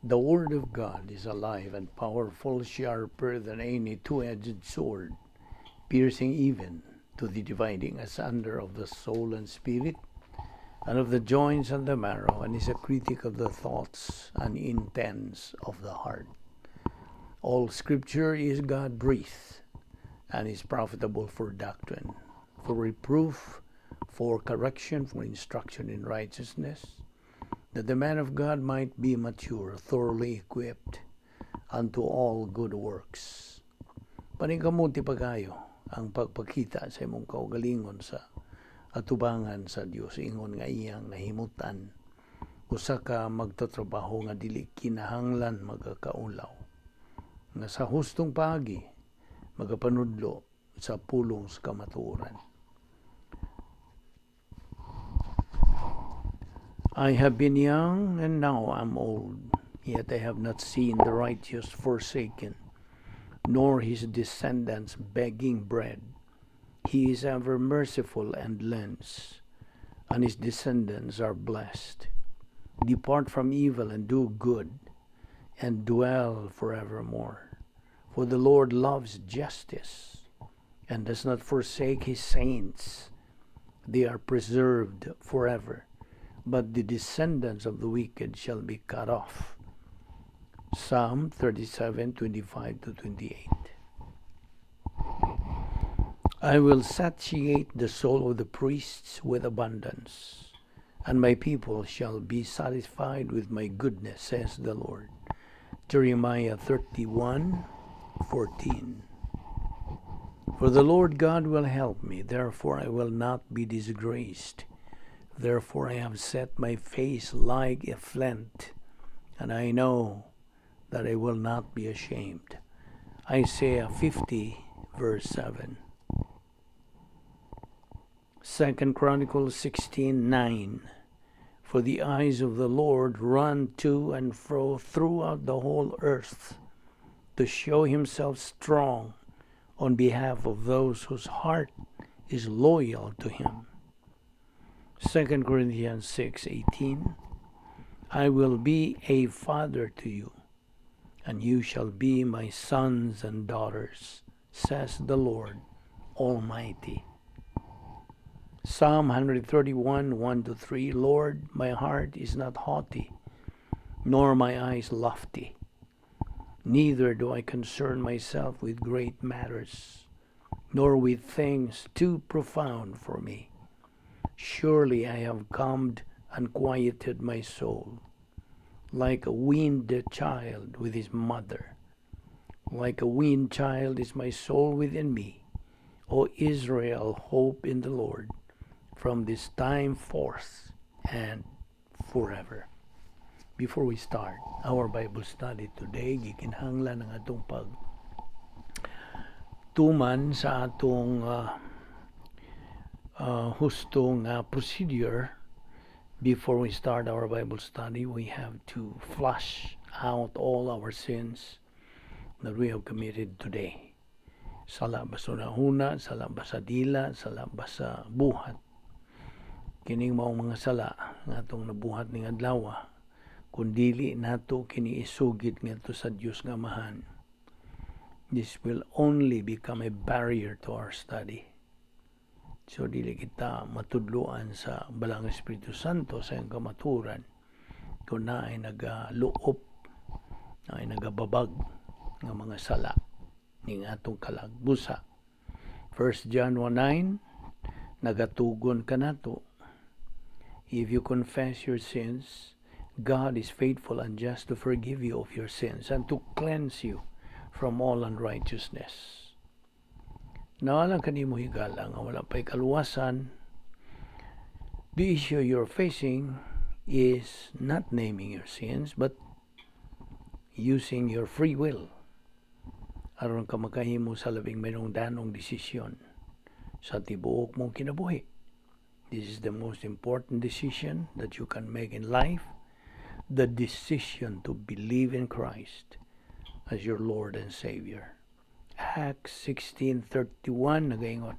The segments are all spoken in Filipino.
The Word of God is alive and powerful, sharper than any two-edged sword, piercing even to the dividing asunder of the soul and spirit, and of the joints and the marrow, and is a critic of the thoughts and intents of the heart. All Scripture is God-breathed, and is profitable for doctrine, for reproof, for correction, for instruction in righteousness, that the man of God might be mature, thoroughly equipped unto all good works. Paningkamuti pa kayo ang pagpakita sa imong kaugalingon sa atubangan sa Dios, ingon nga iyang nahimutan, usa ka magtatrabaho nga dili kinahanglan magakaulaw, nga sa hustong paagi magapanudlo sa pulong sa kamatuoran. I have been young, and now am old, yet I have not seen the righteous forsaken, nor his descendants begging bread. He is ever merciful and lends, and his descendants are blessed. Depart from evil and do good, and dwell forevermore. For the Lord loves justice, and does not forsake his saints. They are preserved forever, but the descendants of the wicked shall be cut off. Psalm 37:25-28. I will satiate the soul of the priests with abundance, and my people shall be satisfied with my goodness, says the Lord. Jeremiah 31:14. For the Lord God will help me, therefore I will not be disgraced. Therefore I have set my face like a flint, and I know that I will not be ashamed. Isaiah 50:7. 2 Chronicles 16:9. For the eyes of the Lord run to and fro throughout the whole earth, to show himself strong on behalf of those whose heart is loyal to him. 2 Corinthians 6:18. I will be a father to you, and you shall be my sons and daughters, says the Lord Almighty. Psalm 131:1-3. Lord, my heart is not haughty, nor my eyes lofty. Neither do I concern myself with great matters, nor with things too profound for me. Surely I have calmed and quieted my soul, like a weaned child with his mother. Like a weaned child is my soul within me. O Israel, hope in the Lord, from this time forth and forever. Before we start our Bible study today, gikinahanglan ng atong pagtuman sa atong hustong procedure. Before we start our Bible study, we have to flush out all our sins that we have committed today. Sala ba sa nahuna, sala ba sa dila, sala ba sa buhat. Kining maong mga sala nga atong nabuhat ning adlaw, kun dili nato kini isugid ngadto sa Dios nga Amahan, this will only become a barrier to our study. So dili kita matudluan sa balang Espiritu Santo sa iyang kamaturan kung na ay nagaluop, na ay nagababag ng mga sala ning atong kalagbusa. 1 John 1:9, nagatugon ka nato. If you confess your sins, God is faithful and just to forgive you of your sins and to cleanse you from all unrighteousness. Nawalan ka ni mo higala nga wala pa'y kaluwasan. The issue you're facing is not naming your sins, but using your free will aron ka makahimo sa labing manungdanong desisyon sa tibuok mong kinabuhi. This is the most important decision that you can make in life, the decision to believe in Christ as your Lord and Savior. Acts 16:31 nagaingon,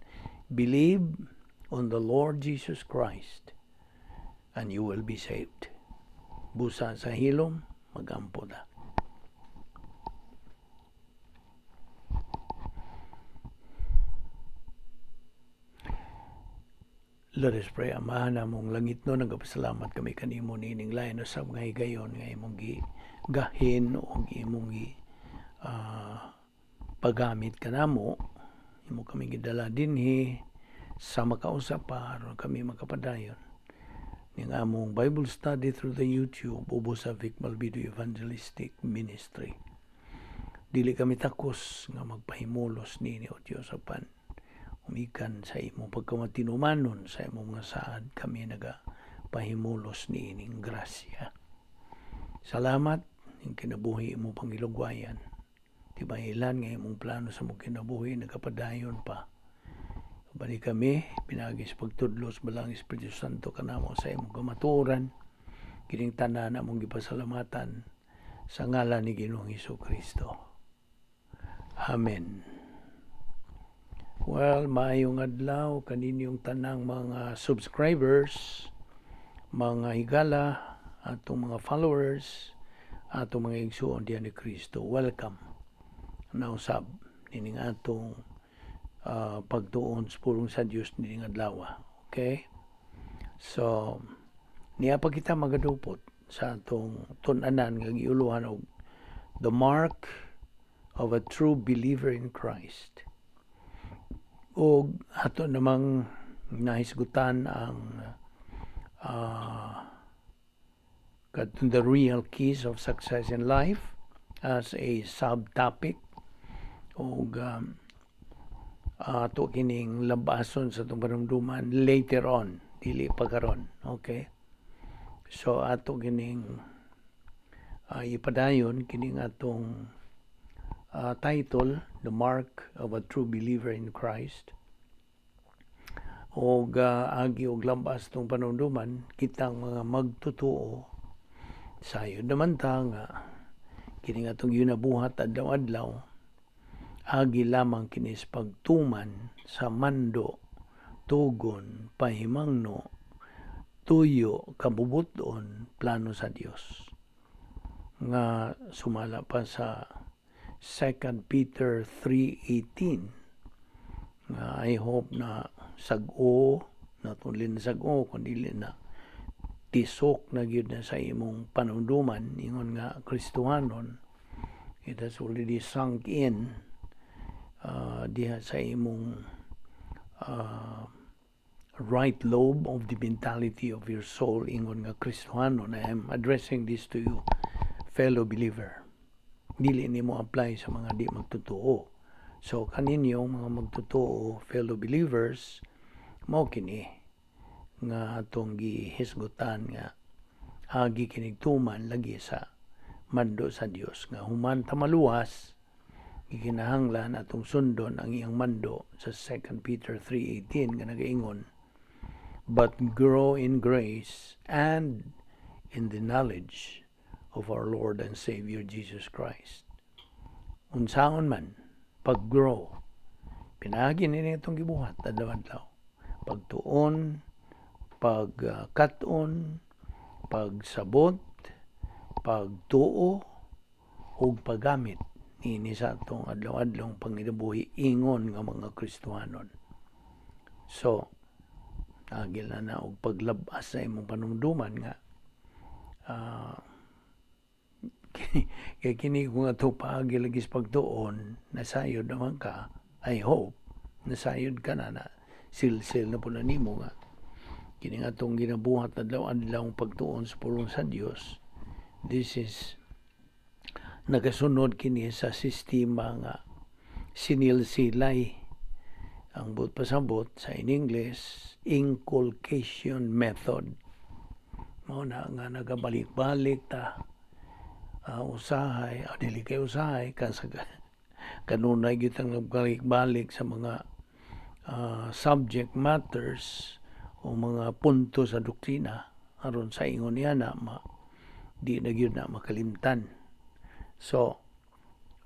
believe on the Lord Jesus Christ and you will be saved. Busa sa hilom, magampo ta. Let us pray. Amahan namong langit no, nagapasalamat kami kanimo nining lain sa mga higayon nga imong gahin o imong paggamit kanamo. Imo kami gidala dinhi sa makausap pa aron kami makapadayon ning among Bible study through the YouTube ubo sa Balbido Evangelistic Ministry. Dili kami takos nga magpahimulos nini o Dios apan umikan sa imong pagkamatinumanon sa imong mga saad kami nagapahimulos niining grasya. Salamat ning kinabuhi imo pangilugwayan. Tibahilan nga imong plano sa mong kinabuhi nagapadayon pa. Balik kami pinagis pagtudlos balang Espiritu Santo kanamo sa imong kamatuoran. Kining tanan among gipasalamatan sa ngalan ni Ginoong Hesukristo. Amen. Well, maayong adlaw kaninyong tanang mga subscribers, mga higala, atong mga followers, atong mga igsuon diyan ni Kristo. Welcome. Nausab nining atong pagtuon sa pulong sa Dios nining adlaw. Okay? So, niya pa kita magadupot sa atong tun-anan nga giuluhan og the mark of a true believer in Christ. O ato namang nahisgutan ang the real keys of success in life as a subtopic o ato kining labason sa itong panumduman later on, dili pagkaron. Okay? So ato kining ipadayon kining atong title, The Mark of a True Believer in Christ. O agi og lambas tong panunduman, kitang mga magtutuo sayod naman ta nga kini atong ginabuhat adlaw-adlaw agi lamang kinis pagtuman sa mando, tugon, pahimangno, tuyo, kabubuton, plano sa Dios. Nga sumala pa sa 2 Peter 3:18 nga I hope na sag-o na tulin sag-o kundi na tisok na gyud na sa imong panunduman ingon nga Kristohanon. It has already sunk in diha sa imong right lobe of the mentality of your soul ingon nga Kristohanon. I am addressing this to you, fellow believer. Dili nimo apply sa mga di magtutuo. So kaninyo mga magtutuo, fellow believers, mao kini nga atong gihisgutan nga agi kinigtuman lagi sa mando sa Dios nga human ta maluwas gikinahanglan atong sundon ang iyang mando sa 2 Peter 3:18 nga nagaingon, but grow in grace and in the knowledge of our Lord and Savior Jesus Christ. Unsaon man pag-grow, pinagi nini itong gibuhat adlaw-adlaw. Pagtuon, pagkaton, pagsabot, pagtuo, ug paggamit nini sa atong adlaw-adlaw panginabuhi ingon nga mga Kristohanon. So, agil na og paglabas sa imong panumduman nga kaya kini kung ato paagi lagis pagtuon, nasayod naman ka, I hope, nasayod ka na silsil na po na nimo nga. Kini nga itong ginabuhat adlaw-adlaw pagtuon sa pulong sa Dios. This is nagasunod kini sa sistema nga sinilsilay. Ang but pasabot sa in English, inculcation method. Mao na nga nagabalik-balik ta usahay, dili kay usahay kanunay gyud ang nagbalik-balik sa mga subject matters o mga punto sa doktrina aron sa ingon niya na di na gyud na makalimtan. So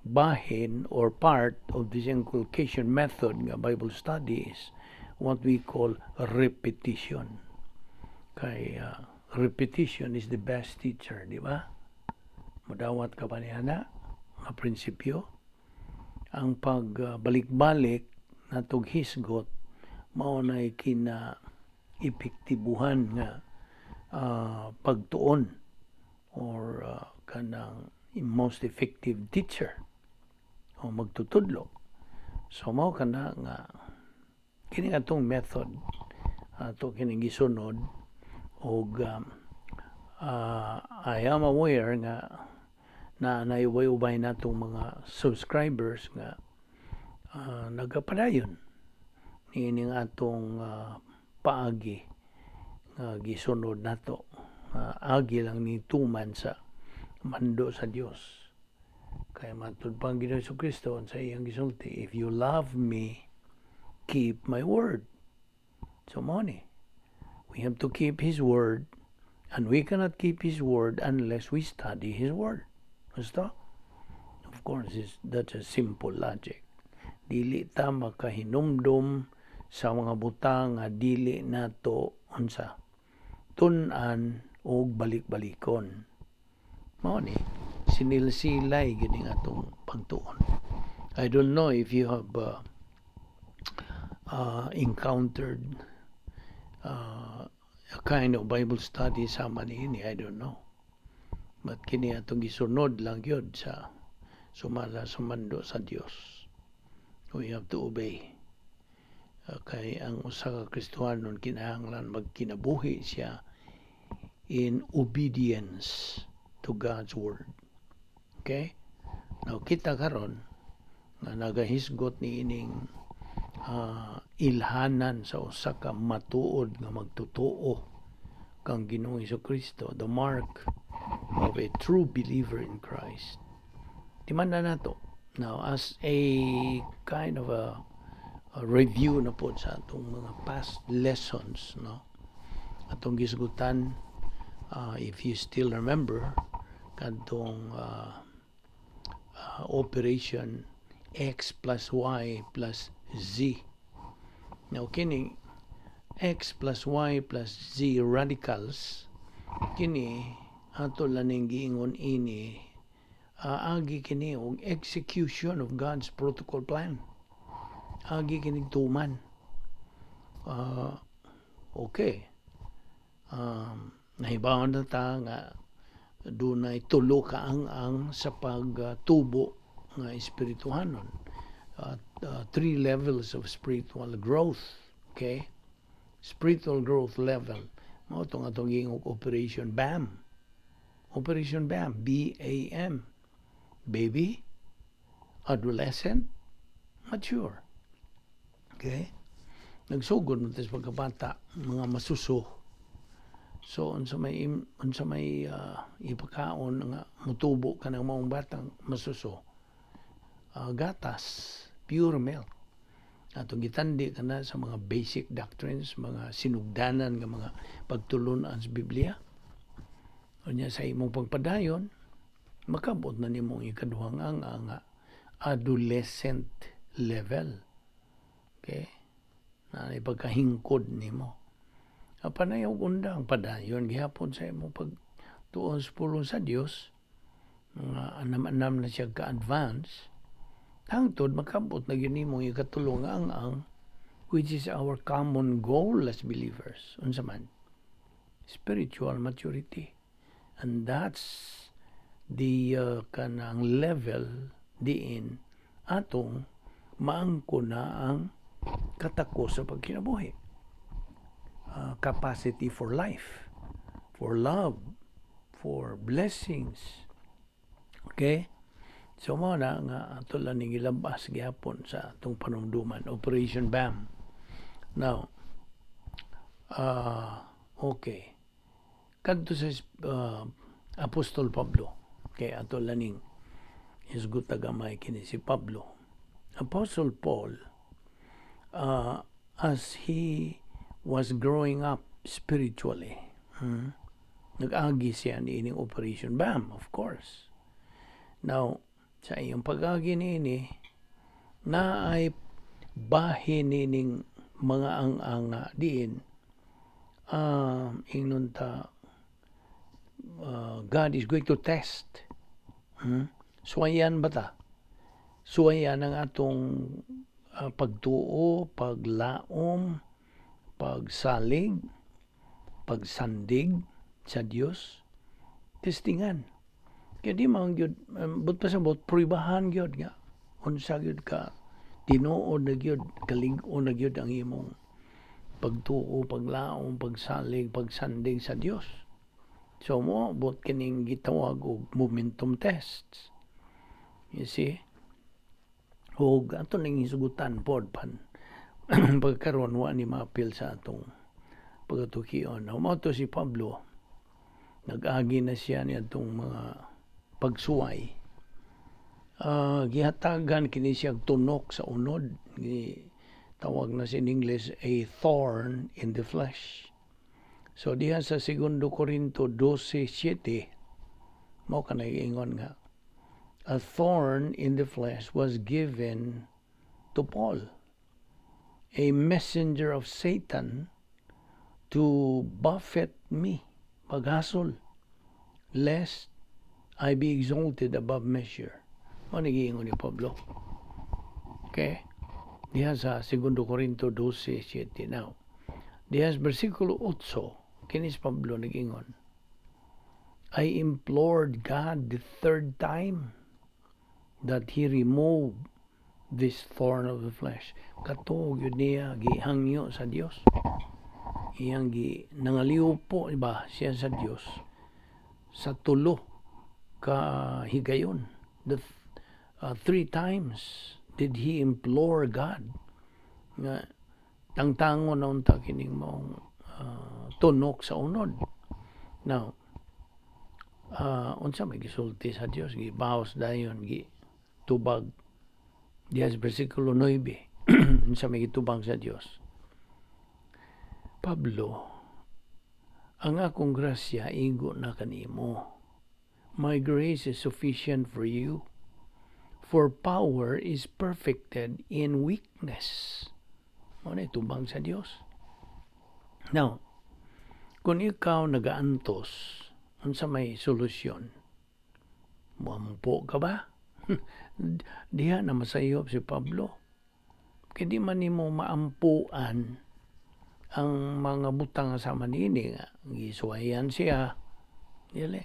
bahin or part of this inculcation method nga Bible study is what we call repetition. Kay repetition is the best teacher, di ba? Madawat ka ba niya na nga prinsipyo? Ang pagbalik-balik natog hisgot mao nay kina epektibuhan nga pagtuon or kanang most effective teacher o magtutudlo. So mao kana nga kini atong method ato kining gisunod og I am aware nga na naiubay-ubay natong mga subscribers nga nagapadayon niining atong paagi nga gisunod nato. Agi lang ni tuman sa mando sa Dios. Kaya matud pang Ginoong Jesucristo sa iyang gisulti, if you love me, keep my word. So money, we have to keep His word, and we cannot keep His word unless we study His word. Basta? Of course, that's a simple logic. Dili ta makahinumdum sa mga butang nga dili nato unsa tun-an og balik-balikon. Mao ni sinilsilay gini atong pagtuon. I don't know if you have encountered a kind of Bible study sama niini, I don't know. But kini atong gisunod lang yun sa sumala sumando sa Dios. We have to obey. Kay ang usa ka Kristiyanon kinahanglan magkinabuhi siya in obedience to God's word. Okay? Now kita karon nga nagahisgot ni ining ilhanan sa usa ka matuod nga magtotoo kang Ginoong Jesucristo, the mark of a true believer in Christ. Timanda nato. Now, as a kind of a review na po sa atong mga past lessons, no? Atong gisgutan, if you still remember, kadtong operation X plus Y plus Z. Now, kining X plus Y plus Z radicals, kini ato laning giingon ini agi kini og execution of God's protocol plan. Agi kini tuman. Okay. Nahibawan na ta nga dunay tulo ka ang sa pagtubo nga espirituhanon. 3 levels of spiritual growth. Okay? Spiritual growth level. Mao tong atong giingog Operation BAM. Operation BAM, B-A-M. Baby, adolescent, mature. Okay? Nagsugod mo tas pagkabata, mga masuso. So unsa may ipakaon nga mutubo ka ng maong batang masuso. Gatas, pure milk. Atong gitandi kana sa mga basic doctrines, mga sinugdanan nga mga pagtulunan sa Biblia. Unya sa imong pagpadayon, makabot na nimong ikaduhang ang adolescent level. Okay? Na ipagkahingkod nimo. Panay og undang padayon gihapon sa imong pagtuon sa Dios. Mga anam-anam na siya ka-advance. Hangtod makabot na gyud nimong ikatulong ang which is our common goal as believers. Unsa man? Spiritual maturity. And that's the kanang level diin atong maangko na ang katako sa pagkinabuhi. Capacity for life, for love, for blessings. Okay? So mo na nga ato lang ning ilabas gyapon sa atong panumduman, Operation BAM. Now, okay. Kadto sa Apostol Pablo, kay ato laning isgot tagamay kini si Pablo. Apostle Paul, as he was growing up spiritually, nag-agi siya ni ining Operation BAM, of course. Now, sa iyong pag-agi niini, na ay bahin nining mga ang diin, ingnon ta, God is going to test Suwayan ba ta? Suwayan ang atong pagtuo, paglaom, pagsalig, pagsandig sa Dios. Testingan. Kaya di man gyud but pasabot pruibahan gyud nga unsa gyud ka tinuod na gyud kalig-on na gyud ang imong pagtuo, paglaom, pagsalig, pagsandig sa Dios. So mo bot kining gitawag og momentum tests. You see? Ug ato ning hisugutan pod pan pagkaron wa ni maapil sa atong pagatukion. Mao to si Pablo. Nag-agi na siya ni atong mga pagsuway. Gihatagan kini siya tunok sa unod. Tawag na sa in English a thorn in the flesh. So diha sa 2 Korinto 12:7 mao kanay ingon nga a thorn in the flesh was given to Paul, a messenger of Satan, to buffet me, maghasol, lest I be exalted above measure. Mao nagiingon ni Pablo. Okay? Diha sa 2 Korinto 12:7 now. Diha sa versikulo 8, kini si Pablo nagingon, I implored God the third time that He remove this thorn of the flesh. Katog yun niya gihangyo sa Dios. Iyang nangaliw po ba siya sa Dios sa tulo ka higayon. The 3 times did he implore God nga tangtangon na unta kining maong tunok sa unod. Now, unsa may gisulti sa Dios, gibawas dayon, gitubag. Diya sa versikulo 9, unsa may gitubag sa Dios. Pablo, ang akong grasya igo na kanimo. My grace is sufficient for you, for power is perfected in weakness. Ano itubang sa Dios? Now, kung ikaw nagaantos, unsa may solusyon? Muampo ka ba? Diha na masayop si Pablo. Kaya di man nimo maampuan ang mga butang sa manini nga. Gisuwayan siya. Dili.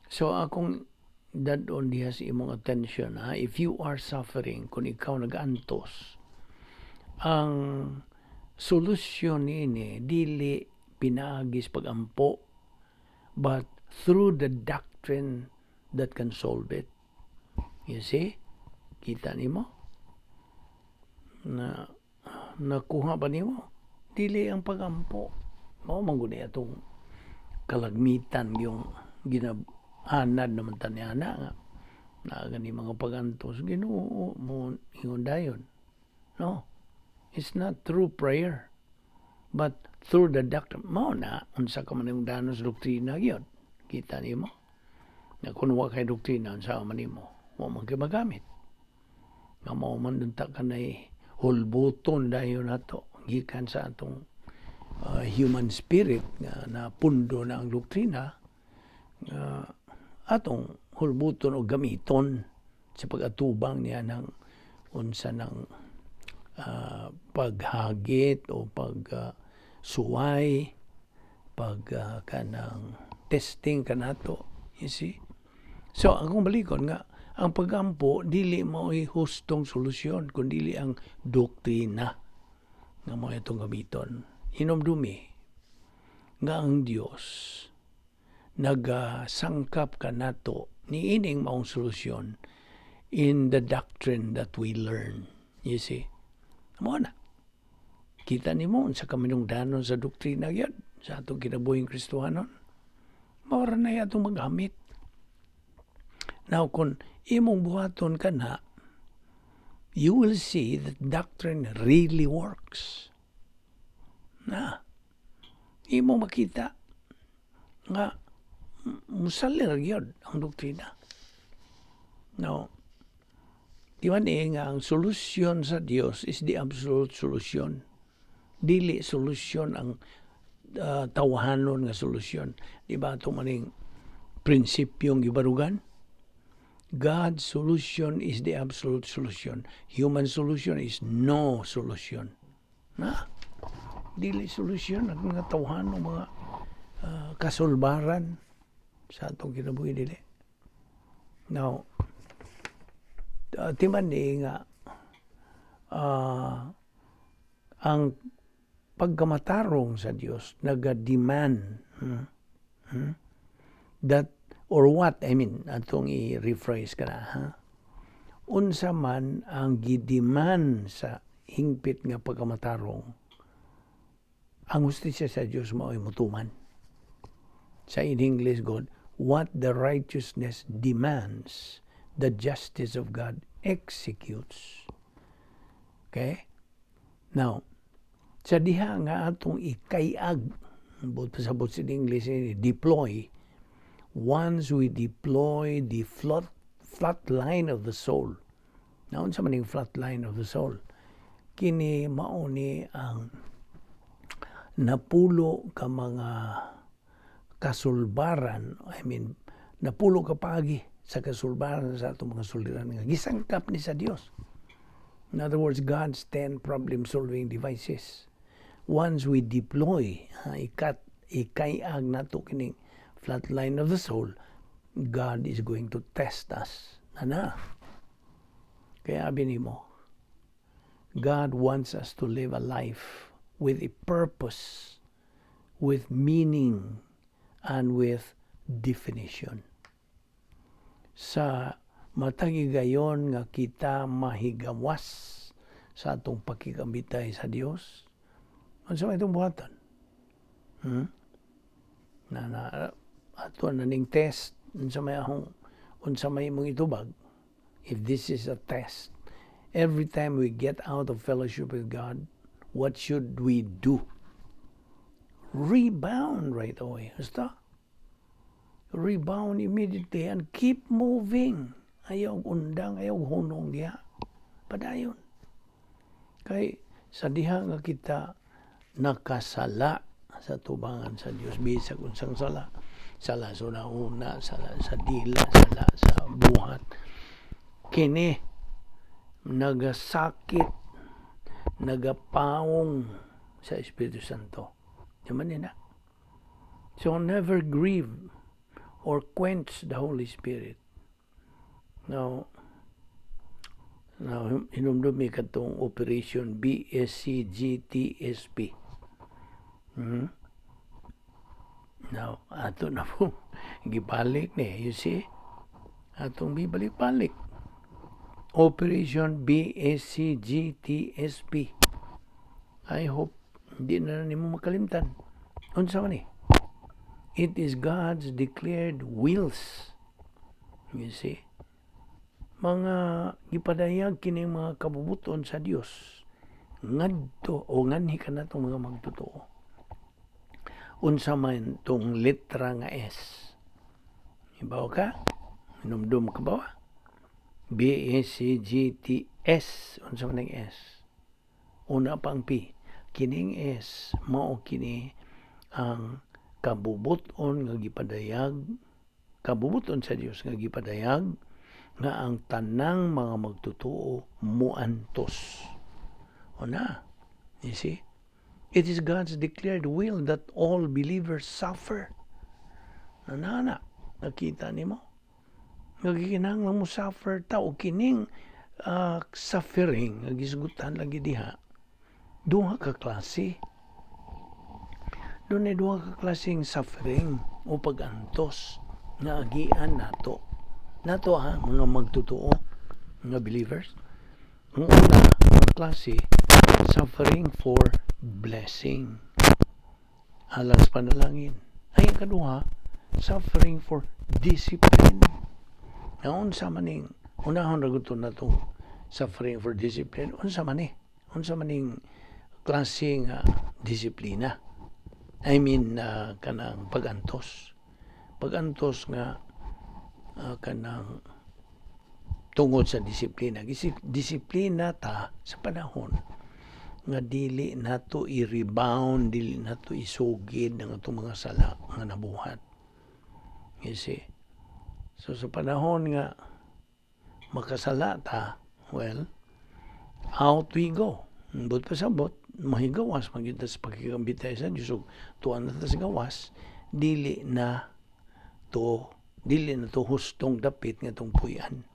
So akong dadon diha sa imong attention, ha? If you are suffering, kung ikaw nag-antos, ang solusyon ini dili pinagis pagampo, but through the doctrine that can solve it. You see? Kita nimo? Na nakuha ba nimo? Dili ang pagampo. Mao man gud atong kalagmitan yung ginahanad naman tanyana nga na gani mga pagantos Ginoo mo ingon dayon. No. It's not through prayer, but through the doctrine. Mao na unsa ka man imong danos doktrina gyud. Kita nimo? Na kung wa kay doktrina unsa man nimo? Wa man kay magamit. Nga mao man dunta kanay hulbuton dayon nato gikan sa atong human spirit nga napundo na ang doktrina atong hulbuton o gamiton sa pag-atubang niya ng unsa ng paghagit o pagsuway, kanang testing kanato. You see? So, akong balikon nga, ang pagampo, dili mo hustong solusyon, kundi ang doktrina nga mo itong gamiton. Hinumdumi nga ang Dios nagsangkap kanato ni ining maong solusyon in the doctrine that we learn. You see? Amo na. Kita nimo sa kaminungdanon sa doktrina gyud sa atong kinabuhing Kristohanon. Mao ra na atong magamit. Now kung imong buhaton kana, you will see that doctrine really works. Na imo makita nga musalir gyud ang doktrina. Now, di man nga ang solusyon sa Dios is the absolute solution. Dili solusyon ang tawahanon nga solusyon. Di ba ito maning prinsipyong gibarugan? God's solution is the absolute solution. Human solution is no solution. Na? Dili solution ang mga tawhan ng mga kasulbaran sa atong kinabuhi dili. Now, timan ni nga ang pagkamatarong sa Dios naga-demand that or what I mean atong i-rephrase kana unsa man ang gidemand sa hingpit nga pagkamatarong ang hustisya sa Dios mao'y mutuman sa in English God what the righteousness demands the justice of God executes. Okay? Now, sa diha nga atong ikayag, pasabot sa English, deploy, once we deploy the flat line of the soul. Naon sa maning flat line of the soul? Kini mao ni ang napulo ka mga kasulbaran, napulo ka pagi sa kasulbaran sa atong mga suliran nga gisangkap ni sa Dios. In other words, God's 10 problem-solving devices. Once we deploy, ikayag nato kining flat line of the soul, God is going to test us. Kaya abini mo, God wants us to live a life with a purpose, with meaning, and with definition. Sa matagigayon nga kita mahigawas sa atong pakikambitay sa Dios, unsa may itong buhatan? Ato na ning test, unsa may mong itubag. If this is a test, every time we get out of fellowship with God, what should we do? Rebound right away. Basta? Rebound immediately and keep moving. Ayaw undang, ayaw hunong diha. Padayon. Kay sa diha nga kita nakasala sa tubangan sa Dios, bisag unsang sala. Sala sa una, sala sa dila, sala sa buhat. Kini nagasakit, nagapawong sa Espiritu Santo. Yaman nila. So never grieve or quench the Holy Spirit. Now hinumdumi katong Operation BSCGTSP. Now, ato na po, gibalik ni, you see? Atong bibalik-balik. Operation BSCGTSP. I hope hindi na nimo makalimtan. Unsa man ni? It is God's declared wills. You see? Mga gipadayag kini mga kabubuton sa Dios ngadto o nganhi kana tong mga magtotoo. Unsa man tong letra nga S. Ibaw ka? Minumdum ka ba? BSCGTS. Unsa man ang S? Una pang P. Kining S mao kini ang kabubuton nga gipadayag, kabubuton sa Dios nga gipadayag nga ang tanang mga magtotoo muantos. Una, you see? It is God's declared will that all believers suffer. Nakita ni mo? Nagikinahanglan mo suffer ta o kining suffering, nagisgutan lagi diha. Duha ka klase. Doon ay duha ka klaseng suffering o pag-antos na agian nato. Nato mga magtotoo, mga believers. Ang una, ang klase, suffering for blessing. Alas panalangin. Ay, ang kaduha, suffering for discipline. Naon sa maning, unahon raguton na itong suffering for discipline. Unsa maning klaseng disiplina. Kanang pag-antos. Pag-antos nga kanang tungod sa disiplina. Disiplina ta sa panahon nga dili nato i-rebound, dili nato isugid ng atong mga sala nga nabuhat. You see? So sa panahon nga makasala ta, well, out we go. But pasabot, mahigawas, magita sa pagkikambitay sa Diyos, tuwan na ta sa gawas, dili na to hustong dapit nga tong puyan.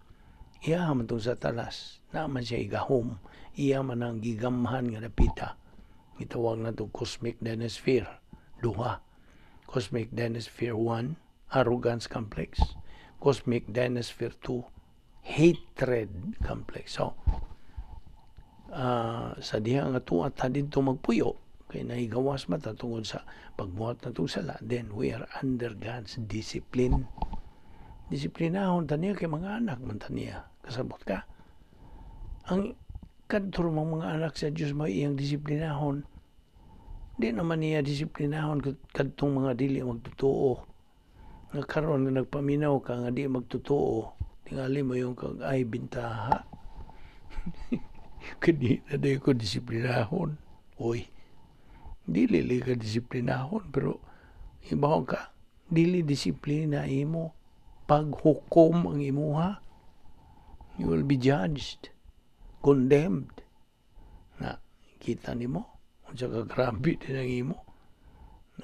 Iya man tong sa talas, naman siya igahom, iya man ang gigamhan nga dapita. Itawag na to cosmic denosphere, duha. Cosmic denosphere 1, arrogance complex. Cosmic denosphere 2, hatred complex. So, sa diha nga tuwa ta dito magpuyo, kay nahigawas mata tungod sa pagbuhat na itong sala, then we are under God's discipline. Disiplinahon taniya kay mga anak man taniya. Kasabot ka. Ang kadtor mga anak sa Diyos may iyang disiplinahon. Di naman niya disiplinahon kadtong mga dili magtotoo. Nga karon nga nagpaminaw ka nga di magtotoo, tingali mo yung kag ay bintaha. Kadi na di ko disiplinahon. Oy, dili ka disiplinahon, pero ibaw ka, dili disiplina imo. Paghukom ang imuha, you will be judged, condemned. Na, kita ni mo, unsa ka grabe din ang imo.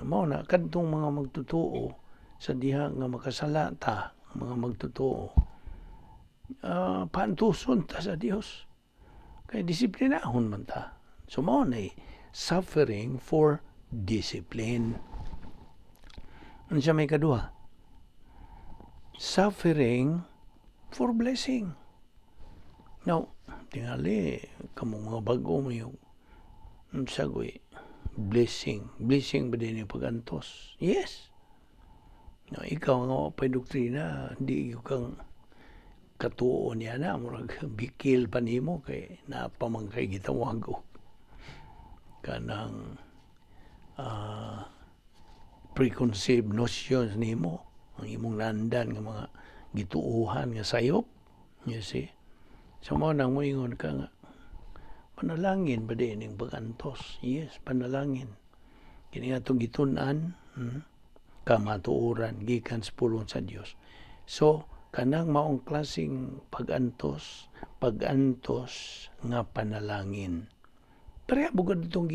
Mao na kadtong mga magtotoo sa diha nga makasalata, mga magtotoo. Pantuson ta sa Dios. Kay disiplinahon man ta. So mao na suffering for discipline. Unsa may kaduha? Suffering for blessing. Now, tingali, kamong mga bago mo yung sagoy, blessing. Blessing ba din yung pagantos? Yes. Now, ikaw nga pa'y doktrina, di kang katuo niya na, murag bikil pa nimo kay napamangkay gitawago. Kanang preconceived notions nimo. Ang imong nandan nga mga gituuhan nga sayop, you see. So mo nang moingon ka nga, panalangin ba din yung pagantos? Yes, panalangin. Kini nga itong gitunan, kamatuoran, gikan sa pulong sa Diyos. So, kanang maong klaseng pagantos nga panalangin. Pero bugod itong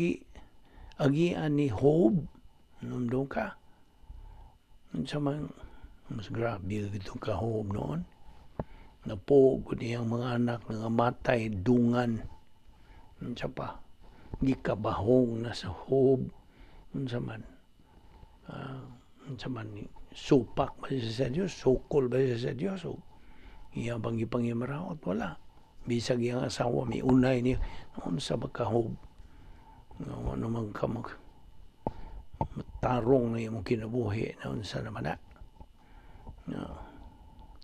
agian ni Job, nandun ka. Sa mas grabe itong ka-Job noon. Napugod niyang mga anak nga matay, dungan. Sa pa, gikabahong na sa Job. Sa man, supak ba siya sa Diyos? Sukol ba siya sa Diyos? O iya bang ipangimaraot? Wala. Bisag iyang asawa, may unay niya. Noon sa ka-Job. Ano man ka matarong na yung kinabuhi. Noon sa naman na.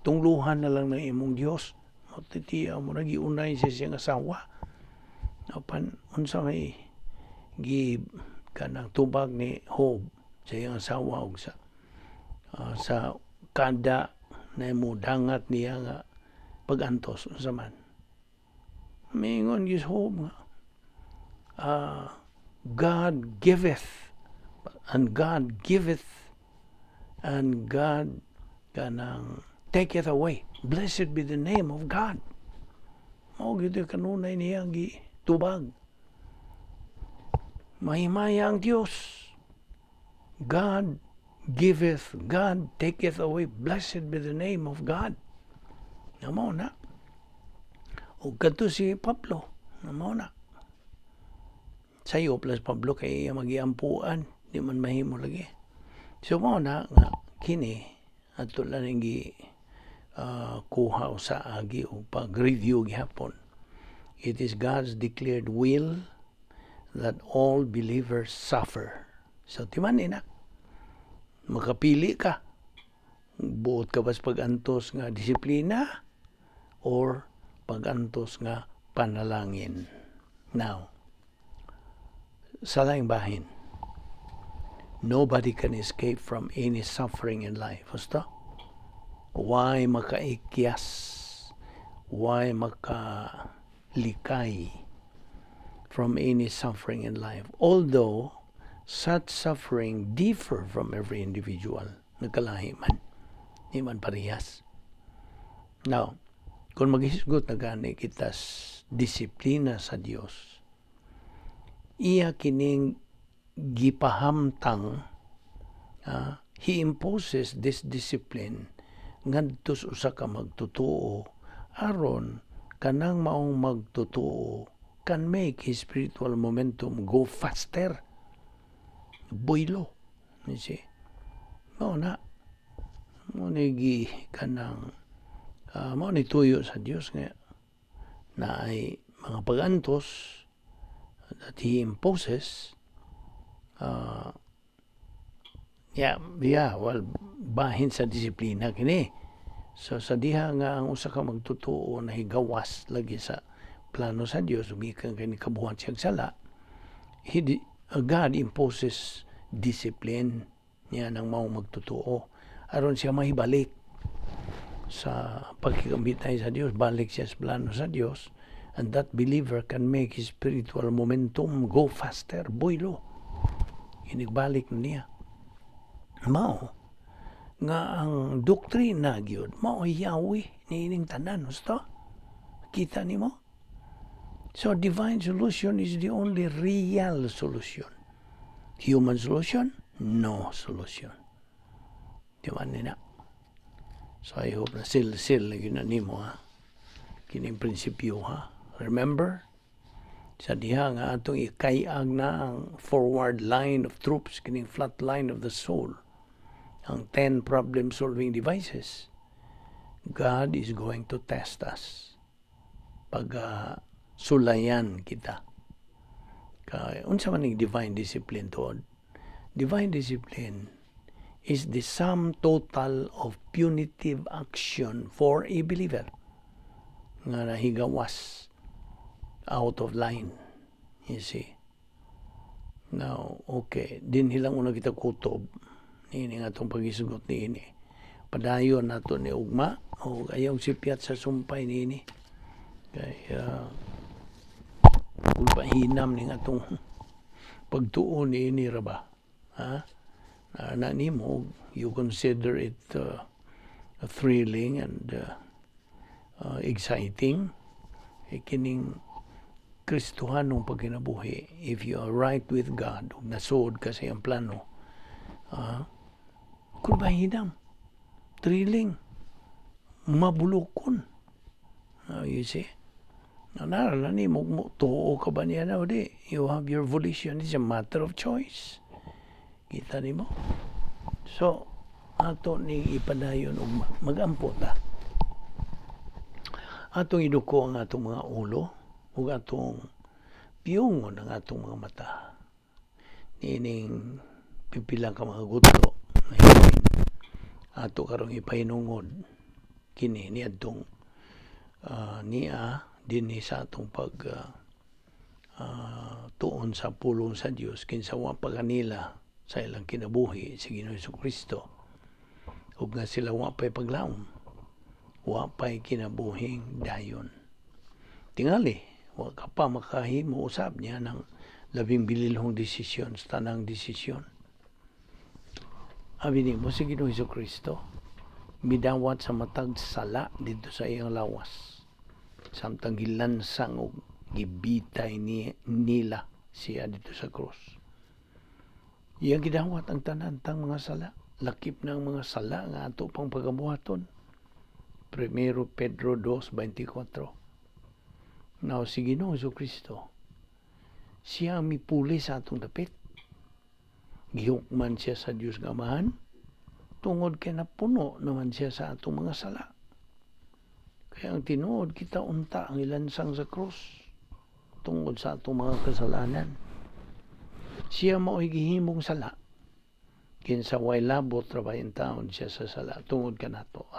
Tungluhan na lang ng imong Diyos. Matitiya mo, nagiunay siya siyang asawa. Unsa may kanang tubag ni Job sa iyang asawa o sa kada na mo dangat niya nga pagantos unsa man. Mingon gis Job nga God giveth and God giveth and God kanang taketh away. Blessed be the name of God. Mao gyud kanunay niya tubag. Mahimaya ang Diyos. God giveth, God taketh away. Blessed be the name of God. Namo na. O kadto si Pablo. Namo na. Sayo plus Pablo kay magiampuan. Di man mahimo lagi. So mo na nga kini ato lang kuha sa agi o pag-review gihapon. It is God's declared will that all believers suffer. So timan na makapili ka. Buot ka ba sa pag-antos nga disiplina or pag-antos nga panalangin. Now, sa laing bahin, nobody can escape from any suffering in life. Basta? Why makaikyas? Why makalikay from any suffering in life? Although, such suffering differ from every individual. Nagkalahi man. Di man parehas. Now, Kung maghisgot na gani kitas disiplina sa Dios, iya kining gipahamtang, He imposes this discipline ngadto sa usa ka magtotoo aron kanang maong magtotoo can make his spiritual momentum go faster. Boylo. You see? Mao na. Mao ni kanang mao ni tuyo sa Dios nga na ay mga pagantos that He imposes. Bahin sa disiplina kini. So sa diha nga ang usa ka magtotoo na higawas lagi sa plano sa Dios, umikan kani kabuhat siyang sala, God imposes discipline niya nang mao magtotoo aron siya mahibalik sa pagkikambitay sa Dios, balik siya sa plano sa Dios, and that believer can make his spiritual momentum go faster, boylo. Inigbalik niya. Mao nga ang doktrina gyud mao Yahweh niining tanan, gusto? Kita nimo? So divine solution is the only real solution. Human solution? No solution. Di man nina. So I hope na sil lagi na nimo, ha. Kining prinsipyo, ha. Remember, sa diha nga atong ikayag na ang forward line of troops, kining flat line of the soul, ang 10 problem-solving devices, God is going to test us. Pag sulayan kita. Unsa man ning divine discipline to? Divine discipline is the sum total of punitive action for a believer nga nahigawas out of line. You see? Now, okay. Din hilang una kita kutob. Ini nga itong pag-isugot ni ini. Padayon nato ni ugma o ayaw sipyat sa sumpay ni ini. Kaya pahinam ni nga itong pagtuon ni ini raba. Ha? Na nimo, you consider it thrilling and exciting. Kining Kristohanong pagkinabuhi, if you are right with God, ug nasod ka sa iyang plano, kurbahinam, thrilling, mabulokon. You see? Naralan ni mo tuo ka ba niya na o di? You have your volition. It's a matter of choice. Kita ni mo? So, ato ni ipadayon og magampo ta. Atong iduko ang atong mga ulo ug atong piyungon ang atong mga mata. Nining pipilang ka mga gutlo na hingin. Ato karong ipahinungod kini ni adtong niya dinhi sa atong pag tuon sa pulong sa Dios kinsa wa pa kanila sa ilang kinabuhi sa Ginoong Jesucristo ug nga sila wa pay paglaom, wa pay kinabuhing dayon. Tingali wa ka pa makahimo usab niya ng labing bililhong desisyon sa tanang desisyon. Abi ni mo sa Ginoong Jesucristo midawat sa matag sala dito sa iyang lawas. Samtang gilansang o gibitay nila siya dito sa krus. Iyang gidawat ang tanantang mga sala. Lakip ng mga sala nga ato pang pagabuhaton. 1 Pedro 2:24. Now, si Ginoong Jesucristo, siya ang mipuli sa atong dapit. Gihukman siya sa Diyos nga Amahan, tungod kay napuno naman siya sa atong mga sala. Kaya ang tinuod kita unta ang ilansang sa krus tungod sa atong mga kasalanan. Siya mao'y gihimong sala. Kinsa way labot trabahin taon siya sa sala tungod kanato.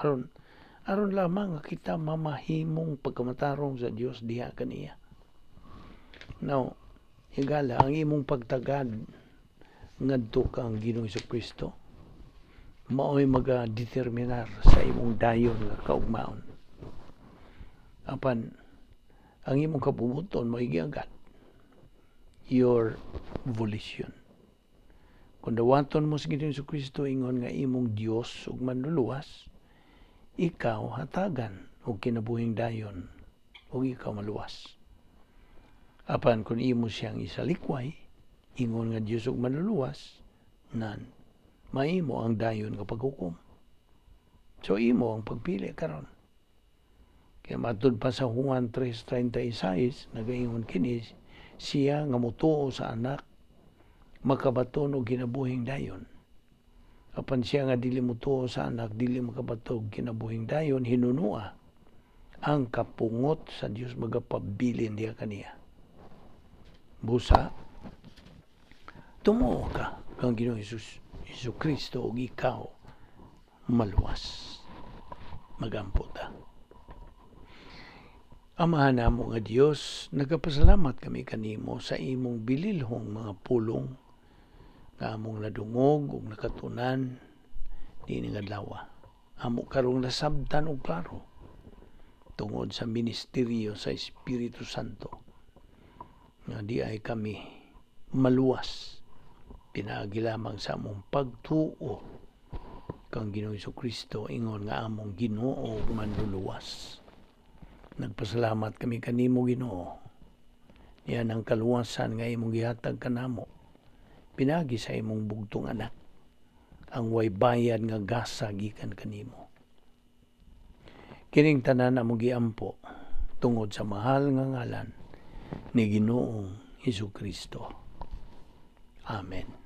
Aron lamang kita mamahimong pagkamatarong sa Dios diha kaniya. Now, higala ang imong pagtagad ngadto kang Ginoong Jesucristo mao'y magadeterminar sa imong dayon nga kaugmaon. Apan ang imong kabubuton mo giagad your volition. Kung dawaton mo sa Ginoong Jesucristo ingon nga imong Dios ug manluluwas, ikaw hatagan o kinabuhing dayon o ikaw maluwas. Apan kung imo siyang isalikway, ingon nga Dios og manluluwas, nan maimo ang dayon nga paghukom. So imo ang pagpili karon. Kaya matud pa sa Juan 3:36 nagaingon kini, siya nga motuo sa anak makabaton og kinabuhing dayon. Apan siya nga dili motuo sa anak, dili makabaton og kinabuhing dayon, hinunua ang kapungot sa Dios magapabilin diha kaniya. Busa tumuo ka kang Ginoong Hesus Kristo og ikaw maluwas. Magampo ta. Amahan namo nga Dios, nagapasalamat kami kanimo sa imong bililhong mga pulong nga among nadungog ug nakatunan dinhi nga adlaw. Amo karong nasabtan og klaro tungod sa ministeryo sa Espiritu Santo nga di ay kami maluwas pinaagi lamang sa among pagtuo kang Ginoong Kristo ingon nga among Ginoo ug manluluwas. Nagpasalamat kami kanimo Ginoo. Yan ang kaluwasan nga imong gihatag kanamo pinagi sa imong bugtong anak, ang way bayad nga gasa gikan kanimo. Kining tanan among giampo tungod sa mahal nga ngalan ni Ginoong Hesus Kristo. Amen.